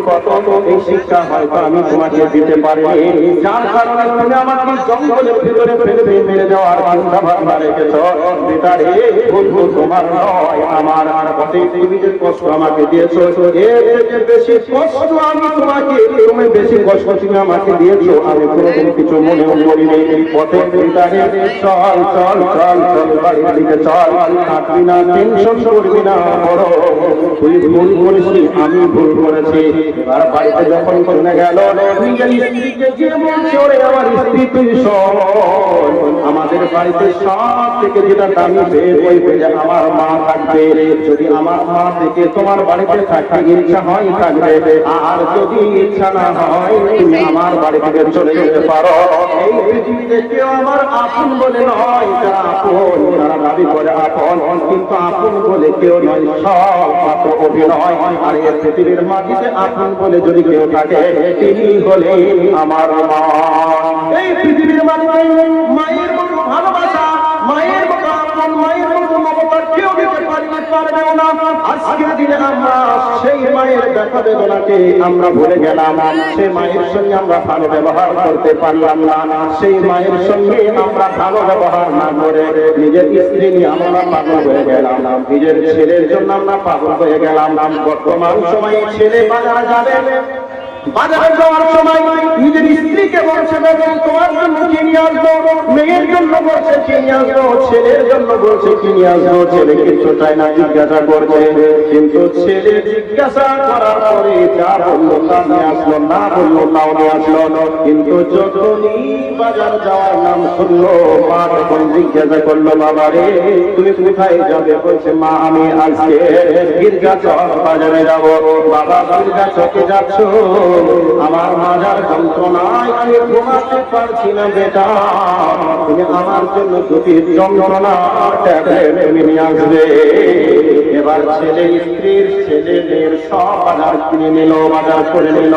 কত, এই শিক্ষা হয়তো আমি তোমাকে দিতে পারিনি, যার কারণে তুমি আমাকে জঙ্গলের ভিতরে ফেলে মেরে যাওয়ার চিন্তা ভাবনা রেখেছ। বেটা রে ভুল তোমার নয় আমার, অতএব তুমি যে কষ্ট আমাকে দিয়েছো এর থেকে বেশি কষ্ট আমি তোমাকে, তুমি বেশি কষ্ট তুমি আমাকে দিয়েছো আমি কোনোদিন কিছু মনেও করিনি। পথে বেটা রে চল চল চল চল বাড়ির দিকে চল, থাকবি না, টেনশন করবি না, বড় তুই ভুল করেছিস, আমি ভুল করেছি। এবার বাড়িতে যখন চলে গেল নিজের স্ত্রীকে গিয়ে বলছে, ওরে আমার স্ত্রী তুই শোন, আমাদের বাড়িতে সব থেকে যেটা দামি ওই আমার মা থাকবে, যদি আমার মা থেকে তোমার বাড়িতে থাকতে ইচ্ছা হয় থাকবে, আর যদি ইচ্ছা না হয় তুমি আমার বাড়ি থেকে চলে যেতে পারো। এই পৃথিবীতে কেউ আমার আপন বলে নয়, যারা আপন তারা দাবি করে আপন, কিন্তু আপন বলে কেউ নয়, সব মাত্র অভিনয়। আর এই পৃথিবীর মাটিতে আপন বলে যদি কেউ থাকে তিনি হলেন আমার মা। এই পৃথিবীর মাটিতে মায়ের মতো ভালোবাসা, মায়ের মতো আপন, মায়ের মতো মমতা কেউ দিতে পারবেও না। আজকের দিনে আমরা সেই মায়ের ব্যথা বেদনাকে আমরা ভুলে গেলাম, সেই মায়ের সঙ্গে আমরা ভালো ব্যবহার করতে পারলাম না, সেই মায়ের সঙ্গে আমরা ভালো ব্যবহার না করে নিজের স্ত্রী নিয়ে আমরা পাগল হয়ে গেলাম, নিজের ছেলের জন্য আমরা পাগল হয়ে গেলাম। বর্তমান সময়ে ছেলে বাজারে যাবে, বাজারে যাওয়ার সময় নিজের স্ত্রীকে বলছে বেগম তোমার জন্য কি নিয়ে আসবো, মেয়ের জন্য বলছে কি নিয়ে আসবো, ছেলের জন্য বলছে কি নিয়ে আসবো। ছেলে কিছু চাই না, জিজ্ঞাসা করছে, কিন্তু ছেলে জিজ্ঞাসা করার পরে যা বললো তা নিয়ে আসলো, না বললো তাও নিয়ে আসলো। কিন্তু যখনই বাজার যাওয়ার নাম শুনলো মা তখন জিজ্ঞাসা করলো, বাবা রে তুমি কোথায় যাবে? বলছে মা আমি আজকে গির্জা চক বাজারে যাবো। বাবা গির্জা চকে যাচ্ছ? আমার মাজার যন্ত্রণায় আমি ঘুমাতে পারছি না বেটা, তুমি আমার জন্য দুটি যন্ত্রণা ট্যাবলেট নিয়ে আসবে। এবার ছেলে স্ত্রীর ছেলে মেয়ের সব বাজার কিনে নিল, বাজার করে নিল,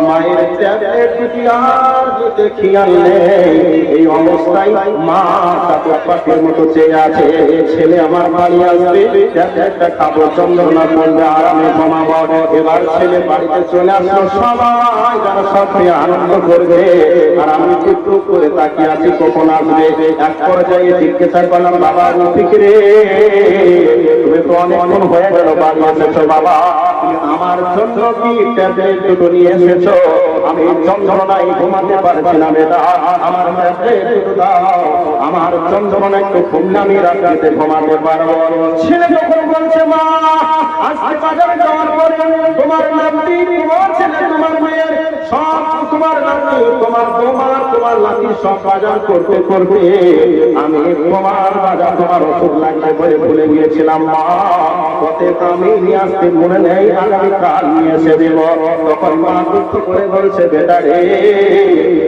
মায়ের ট্যাবলেট দুটি আর দিতে খেয়াল নেই। এই অবস্থায় মা চাতক পাখির মতো চেয়ে আছে, ছেলে আমার বাড়ি আসবে, ট্যাবলেটটা খাবো, যন্ত্রণা করবে, আরামে ঘুমাবো। এবার ছেলে বাড়িতে চলে আসলো, সবাই যারা সাথে আনন্দ করবে, আর আমি চুপ করে তাকিয়ে আছি কখন আসবে। এক পর্যায়ে জিজ্ঞাসা করলাম, বাবা রফিক রে তুমি তো অনেকক্ষণ হয়ে গেল বাড়ি এসেছো, বাবা আমার জন্য কি ট্যাবলেট দুটো নিয়ে এসেছো? আমি যন্ত্রণায় ঘুমাতে পারছি না বেটা, আমার ট্যাবলেট দুটো দাও। আমার আমার চন্দ্রমন একটু ঘুমলে আমি রাত্রিতে ঘুমাতে পারবো। ছেলে যখন বলছে মা আজকে বাজারে যাওয়ার পরে তোমার নাতি, তোমার ছেলে, তোমার মেয়ের সব, তোমার নাতি, তোমার বৌমা, তোমার নাতি সব বাজার করতে করতে আমি তোমার বাজার, তোমার ওষুধ লাগবে বলে ভুলে গিয়েছিলাম মা। পথে তো আমি নিয়ে আসতে মনে নেই, আগামীকাল নিয়ে এসে দেব। তখন মা দুঃখ করে বলছে বেটা রে,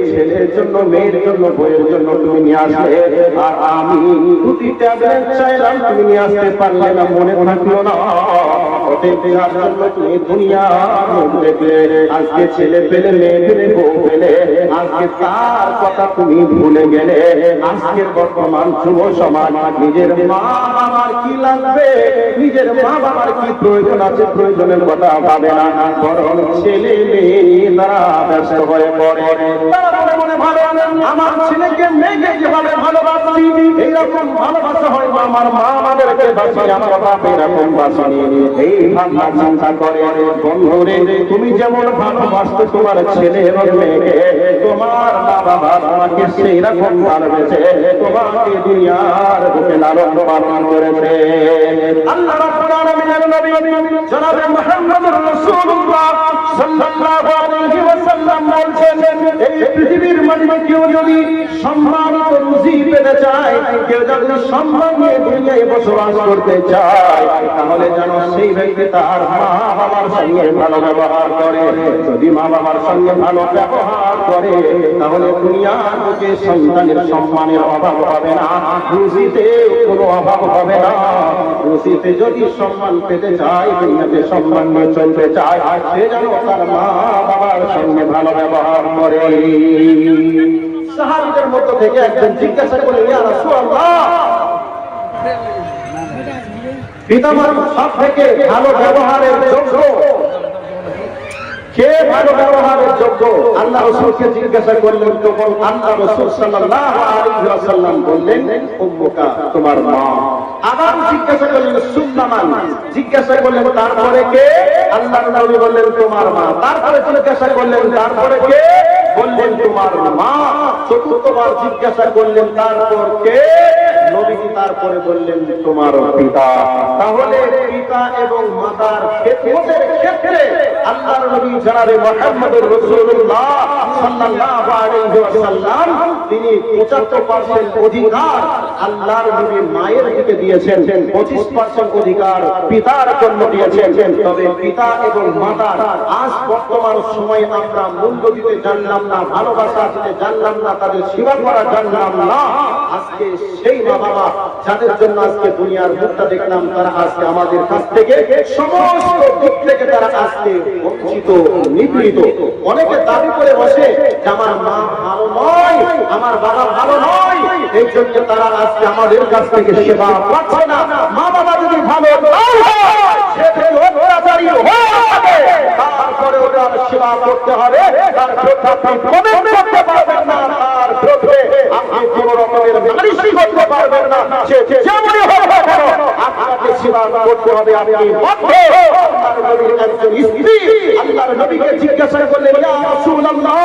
ছেলের জন্য, মেয়ের জন্য, বইয়ের জন্য তুমি নিয়ে আসলে, আর আমি দুটি ট্যাবলেট চাইলাম তুমি নিয়ে আসতে পারলে না, মনে থাকলো না। ওতে দেওয়ার জন্য তুমি দুনিয়ার মুখ দেখলে, আজকে ছেলে পেলে, মেয়ে পেলে, বউ পেলে, আজকে তার কথা তুমি ভুলে গেলে। আজকের বর্তমান যুব সমাজ নিজের মা বাবার কি লাগবে, নিজের মা বাবার কি প্রয়োজন আছে, প্রয়োজনের কথা ভাবে না, বরং ছেলে মেয়ে নিয়ে তারা ব্যস্ত হয়ে পড়ে। তারা মনে মনে ভাবে আমার ছেলেকে মেয়েকে যেভাবে ভালোবাসি এইরকম ভালোবাসা হয় আমার মা আমাদেরকে বাসি, আমার বাপ এরকম বাসি। এই ভাবনা চিন্তা করে বন্ধুরে, তুমি যেমন ভালোবাসতে তোমার ছেলে এবং মেয়েকে, তোমার মা বাবা তোমাকে সেই রকম ভালোবেসে তোমাকে দুনিয়ার বুকে লালন পালন করেছে। আল্লাহ রাব্বুল আলামিনের নবী জনাবে মুহাম্মদুর রাসূলুল্লাহ সাল্লাল্লাহু আলাইহি ওয়াসাল্লাম বলছেন, এই পৃথিবীর মাটিতে কেউ যদি সম্মানিত রুজি পেতে চায়, কেউ যদি সম্মান নিয়ে দুনিয়ায় বসবাস করতে চায়, তাহলে যেন সেই ব্যক্তি তার মা বাবার সঙ্গে ভালো ব্যবহার করে। যদি মা বাবার সঙ্গে ভালো ব্যবহার করে, তাহলে দুনিয়ার বুকে সন্তানের সম্মানের অভাব হবে না, রুজিতে কোনো অভাব হবে না। রুজিতে যদি সম্মান পেতে চায়, দুনিয়াতে সম্মান নিয়ে চলতে চায়, সে যেন তার মা বাবার সঙ্গে ভালো ব্যবহার করে। সাহাবীদের মধ্য থেকে একজন জিজ্ঞাসা করলেন, ইয়া রাসূলুল্লাহ, পিতামাতার সব থেকে ভালো ব্যবহারের যোগ্য কে, ভালো ব্যবহারের যোগ্য? আল্লাহ রাসূলকে জিজ্ঞাসা করলেন, তখন আল্লাহ রাসূল সাল্লাল্লাহু আলাইহি ওয়াসাল্লাম বললেন, উম্মুকা, তোমার মা। আবার জিজ্ঞাসা করলেন, সুম্মা মান, জিজ্ঞাসা করলেন তারপরে কে? আল্লাহর নবী বললেন তোমার মা। তারপরে জিজ্ঞাসা করলেন তারপরে কে? বললেন তোমার মা। চতুর্থবার জিজ্ঞাসা করলেন তারপর কে? নবীজি তারপরে বললেন তোমার পিতা। তাহলে পিতা এবং মাতার খেদমতের ক্ষেত্রে আল্লাহর নবী জনাবে মুহাম্মদুর রাসূলুল্লাহ সাল্লাল্লাহু আলাইহি ওয়াসাল্লাম তিনি 75% অধিকার আল্লাহর নবীর মায়ের দিকে দিয়েছেন, 25% অধিকার পিতার জন্য দিয়েছেন। তবে পিতা এবং মাতার আজ বর্তমান সময়ে আমরা মূল্য দিতে জানলাম না, ভালোবাসা দিতে জানলাম না, তাদের সেবা করা জানলাম না। আজকে সেই মা বাবা যাদের জন্য আজকে দুনিয়ার মুখটা দেখলাম, তারা আজকে আমাদের কাছ থেকে সমস্ত দিক থেকে তারা আজকে বঞ্চিত, নিপীড়িত। অনেকে দাবি করে বসে যে আমার মা ভালো নয়, আমার বাবা ভালো নয়, এই জন্য তারা আজকে আমাদের কাছ থেকে সেবা পাচ্ছে না। মা বাবা যদি ভালো তারপরে ওটার সেবা করতে হবে, তার করতে পারবেন না, তার বিরুদ্ধে আপনি কোন রকমের নালিশি করতে পারবেন না। সে যেমনই হোক না কেন আপনাকে সেবা করতে হবে। আপনি আল্লাহর নবীর একজন স্ত্রী আল্লাহর নবীকে জিজ্ঞাসা করলেন, ইয়া রাসূলুল্লাহ,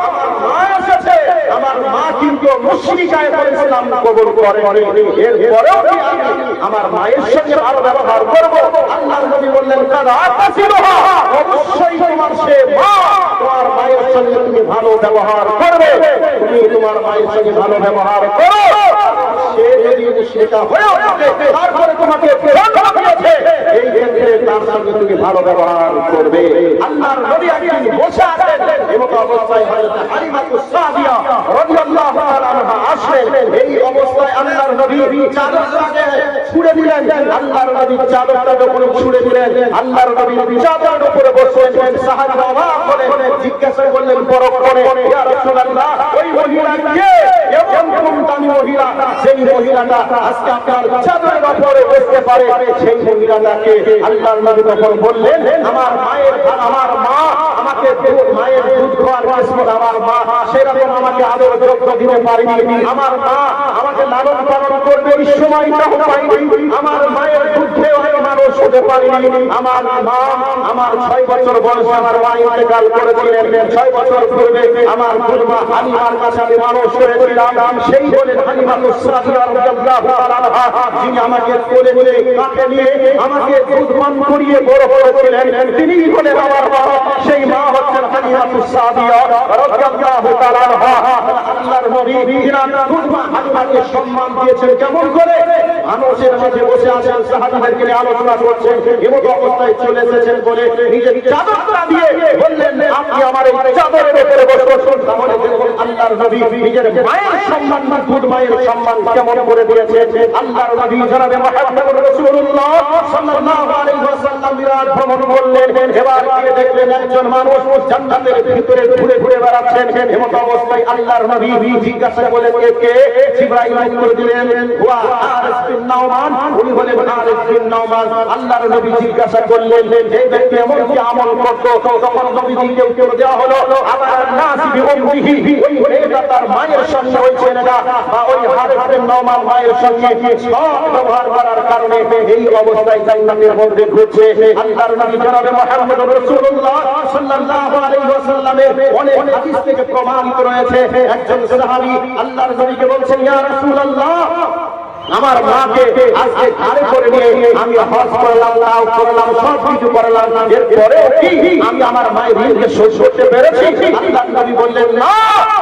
আমার মা এসেছে, আমার মা কিন্তু মুশরিকায়ে ইসলাম কবুল করে, এরপরেও কি আমি আমার মায়ের সঙ্গে ভালো ব্যবহার করব? আল্লাহর নবী বললেন, কাদা তাসিলুহা, অবশ্যই তোমার সে মা, তোমার মায়ের সঙ্গে তুমি ভালো ব্যবহার করবে। তুমি তোমার মায়ের সঙ্গে ভালো ব্যবহার করো। সে যদি মুশরিকা হয়েও থাকে, তারপরে তোমাকে জন্ম দিয়েছে, এই ক্ষেত্রে তার সঙ্গে তুমি ভালো ব্যবহার করবে। আল্লাহর নবী একদিন বসে আছেন, এমত অবস্থায় হযরত হালিমাতুস সাদিয়া রাদিয়াল্লাহু তাআলা আনহা আসলেন। এই অবস্থায় আল্লাহর নবী চাদরটাকে ছুঁড়ে দিলেন। আল্লাহর নবী চাদরটা যখন ছুঁড়ে দিলেন, আল্লাহর নবী চাদরের উপরে বসলেন। সাহাবীরা অবাক হলেন, জিজ্ঞাসা করলেন পরক্ষণে, ইয়া রাসূলুল্লাহ, ওই মহিলা কে? এমন কোন দামি মহিলা, সেই মহিলাটা আজকে আপনার চাদরের উপরে বসতে পারে, সেই মহিলাটাকে? আল্লাহর নবী তখন বললেন, আমার মায়ের, আমার মা আমাকে মায়ের দুধ খাওয়ার কিসমত, আমার মা সেরকম আমাকে আদর যত্ন দিতে পারেনি, আমার মা আমাকে লালন পালন করবে এই সময়টাও পাইনি, আমার মায়ের দুধে অনেক মানুষ হতে পারিনি। আমার মা, আমার 6 বছর বয়সে আমার মা ইন্তেকাল করেছিলেন। 6 বছর পূর্বে আমার পূর্বা হালিমার কাছে আমি মানুষ হয়েছিলাম। সেই বলে হালিমা যিনি আমাকে কোলে নিয়ে কাঁধে নিয়ে আমাকে দুধ পান করিয়ে বড় করেছিলেন, তিনি হলেন আমার মা। সেই মা হচ্ছেন হালিমাতুস সাদিয়া রাদিয়াল্লাহু তাআলা আনহা। আল্লাহর নবী হালিমাকে সম্মান দিয়েছেন কেমন করে? মানুষের মাঝে বসে আছেন, সাহাবীদেরকে নিয়ে আলোচনা করছেন, এমন অবস্থায় চলে এসেছেন বলে নিজের চাদরটা দিয়ে বললেন, আপনি আমার এই চাদরের উপরে বসুন। তাহলে দেখুন আল্লাহর নবী নিজের মায়ের সম্মান, দুধ মায়ের সম্মান কেমন করে দিয়েছেন। আল্লাহর নবী জনাবে মুহাম্মদ রাসূলুল্লাহ সাল্লাল্লাহু আলাইহি ওয়াসাল্লাম বিরাট ভ্রমণ করলেন। এবার গিয়ে দেখলেন একজন মানুষ জান্নাতের ভিতরে ঘুরে ঘুরে বেড়াচ্ছেন। এমন অবস্থায় আল্লাহর নবী জিজ্ঞাসা করলেন, কে? জিবরাইল উত্তর দিলেন, হুয়া হারিস বিন নাওমান। উনি হলেন হারিস বিন নাওমান। আল্লাহর নবী জিজ্ঞাসা করলেন, এই ব্যক্তি এমন কি আমল করতো? তখন নবীজিকে উত্তর দেওয়া হলো, আবার নাসি বিউম্মিহি, এটা তার মায়ের সঙ্গে ওই ছেলেটা বা ওই হারিস বিন নাওমান মায়ের সঙ্গে সৎ ব্যবহার করার কারণে এই অবস্থায় জান্নাতের মধ্যে ঘুরছে। আল্লাহর নবী জনাবে মুহাম্মদ রাসূলুল্লাহ সাল্লাল্লাহু আলাইহি ওয়াসাল্লামের অনেক হাদিস থেকে প্রমাণিত রয়েছে। একজন সাহাবী আল্লাহর নবীকে বলছেন, ইয়া রাসূলুল্লাহ, আমার মাকে আজকে ঘাড়ে করে নিয়ে আমি হজ করলাম, তাও করলাম, সব কিছু করলাম, এরপরে কি আমি আমার মায়ের ঋণকে শোধ করতে পেরেছি? আল্লাহর নবী বললেন, না,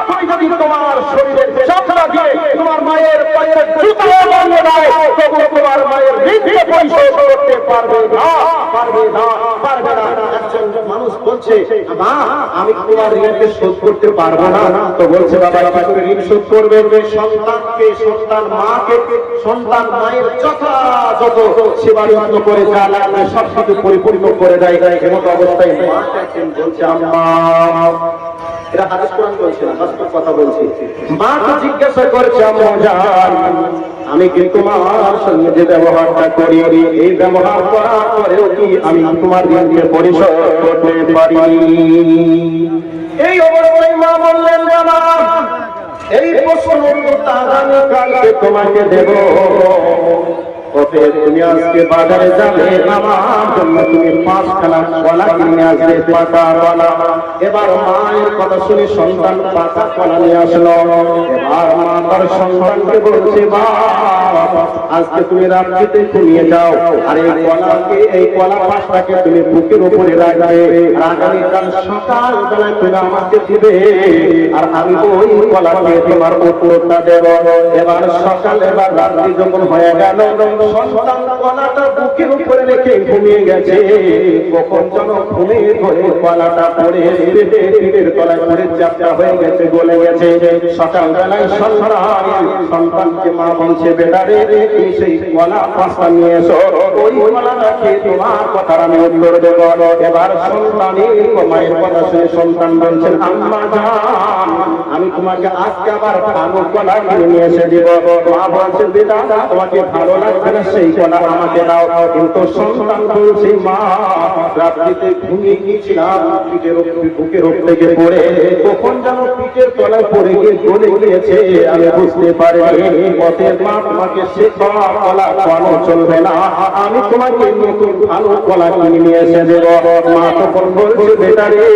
তুমি যদি তোমার শরীরের চামড়া দিয়ে তোমার মায়ের পায়ের জুতাও বানিয়ে দাও, তবু তোমার মায়ের ঋণকে পরিশোধ করতে পারবে না, পারবে না, পারবে না। একজন মানুষ বলছে, মা, আমি তোমার ঋণকে শোধ করতে পারবো না। তো বলছে, বাবা, কি করে ঋণ শোধ করবে? সন্তানকে, সন্তান মাকে, সন্তান মায়ের যথাযথ সেবা যত্ন করে যা লাগবে সব কিছু পরিপূর্ণ করে দেয়। এমন অবস্থায় মা চাইছেন, বলছে, আম্মা, এরা হাদিস কোরআন বলছে না, বাস্তব কথা বলছি। মাকে জিজ্ঞাসা করছে, আম্মা জান, আমি কি তোমার সঙ্গে যে ব্যবহারটা করি, এই ব্যবহার করার পরেও কি আমি তোমার ঋণকে পরিশোধ করতে পারি? এই অবস্থায় মা বললেন, বাবা, এই প্রশ্নের উত্তর আগামীকালকে তোমাকে দেব। তুমি আজকে বাজারে যাবে, আমার জন্য তুমি 5খানা কলা কিনে আসবে, পাকা কলা। এবার মায়ের কথা শুনে সন্তান পাকা কলা নিয়ে আসলো। এবার মা তার সন্তানকে বলছে, বাবা, আজকে তুমি রাত্রিতে ঘুমিয়ে যাও, আর এই কলাকে, এই কলা পাশটাকে তুমি বুকের উপরে রাখবে, আগামীকাল সকাল বেলায় তুমি আমাকে দিবে, আর আমি ওই কলাকে তোমার উত্তরটা দেব। এবার সকাল, এবার রাত্রি যখন হয়ে গেল, সন্তান কলাটা বুকের উপরে রেখে ঘুমিয়ে গেছে। কখন যেন ঘুমে ধরে কলাটা পড়ে পেটের তলায় পড়ে চাপটা হয়ে গেছে, গলে গেছে। সকাল বেলায় সন্তানকে মা বলছে, বেটা রে, তুমি সেই কলা পাঁচটা নিয়ে এসো, ওই কলাটাকে তোমার কথার আমি উত্তর দেব। এবার সন্তানের মায়ের কথা শুনে সন্তান বলছেন, আম্মা জান, আমি তোমাকে আজকে আবার ভালো কলা কিনে নিয়ে এসে দিব। মা বলছে, বেটা, তোমাকে ভালো লাগবে না, সেই কলা আমাকে দাও। কিন্তু সন্তান বলছে, মা, রাত্রিতে ঘুমিয়ে গিয়েছিলাম, বুকের ওপর থেকে পড়ে কখন যেন পিঠের তলায় পড়ে গিয়ে গলে গিয়েছে, আমি বুঝতে পারিনি। অতএব মা, তোমাকে সে কলা খাওয়ানো চলবে না, আমি তোমাকে নতুন ভালো কলা কিনে নিয়ে এসে দেব। মা তখন বলছে, বেটা রে,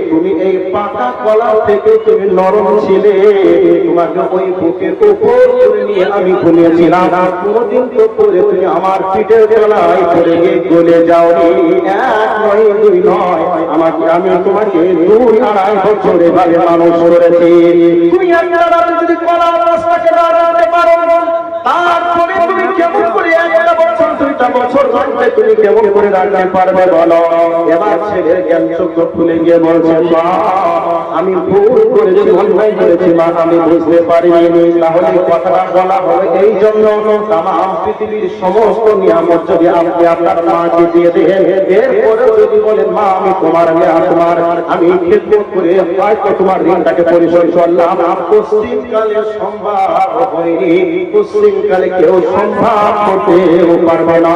তুমি এই পাকা কলা থেকে তুমি নরম ছিলে, তোমাকে ওই বুকের উপর নিয়ে আমি ঘুমিয়েছিলাম, কোনদিন তো পরে তুমি আমার পিঠের তলায় পড়ে গিয়ে গলে যাওনি। 1 নয় 2 নয়, আমাকে, আমি তোমাকে 2-2.5 বছরে ভাবে মানুষ করেছি। তুমি একটা রাতে যদি কলা রাস্তাকে দাঁড়াতে পারো, তারপরে তুমি কেমন করে 1 বছর 2 বছর রাখবে, তুমি কেমন করে রাখতে পারবে বলো? এবার ছেলের জ্ঞান চক্ষু খুলে গিয়ে বলছে, মা, আমি ভুল করেছি, অন্যায় করেছি, মা, আমি বুঝতে পারিনি। তাহলে কথাটা বলা হয় এই জন্য, তামাম পৃথিবীর সমস্ত নিয়ামত যদি আপনি আপনার মাকে দিয়ে দেন, এরপরে যদি বলেন, মা, আমি তোমার মেয়ে, তোমার আমি খেদমত করে হয়তো তোমার ঋণটাকে পরিশোধ করলাম, পশ্চিমকালে সম্ভব হয়নি, পশ্চিমকালে কেউ সম্ভব করতেও পারবে না।